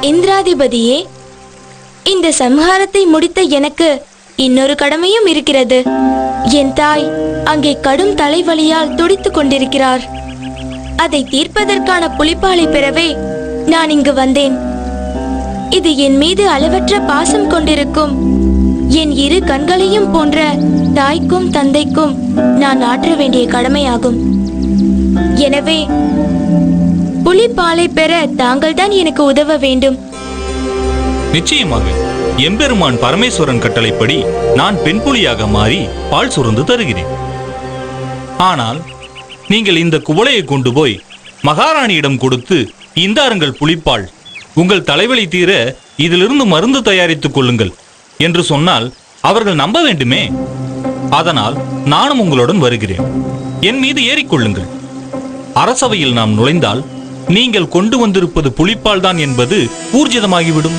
இந்திராதிபதியே, இந்த சம்ஹாரத்தை முடித்த எனக்கு இன்னொரு கடமையும் இருக்கிறது. என் தாய் அங்கே கடும் தலைவலியால் துடித்துக் கொண்டிருக்கிறார். அதை தீர்ப்பதற்கான புலிப்பாலை பெறவே நான் இங்கு வந்தேன். இது என் மீது அளவற்ற பாசம் கொண்டிருக்கும் என் இரு கண்களையும் போன்ற தாய்க்கும் தந்தைக்கும் நான் ஆற்ற வேண்டிய கடமையாகும். எனவே புலிப்பாலை பெற தாங்கள் தான் எனக்கு உதவ வேண்டும். நிச்சயமாக. எம்பெருமான் பரமேஸ்வரன் கட்டளைப்படி நான் பெண் புலியாக மாறி பால் சுரந்து தருகிறேன். ஆனால் நீங்கள் இந்த குவளையை கொண்டு போய் மகாராணியிடம் கொடுத்து, இந்தாருங்கள் புலிப்பால், உங்கள் தலைவலி தீர இதிலிருந்து மருந்து தயாரித்துக் கொள்ளுங்கள் என்று சொன்னால் அவர்கள் நம்ப வேண்டுமே. அதனால் நானும் உங்களுடன் வருகிறேன். என் மீது ஏறிக்கொள்ளுங்கள். அரசவையில் நாம் நுழைந்தால் நீங்கள் கொண்டு வந்திருப்பது புலிப்பால் தான் என்பது ஊர்ஜிதமாகிவிடும்.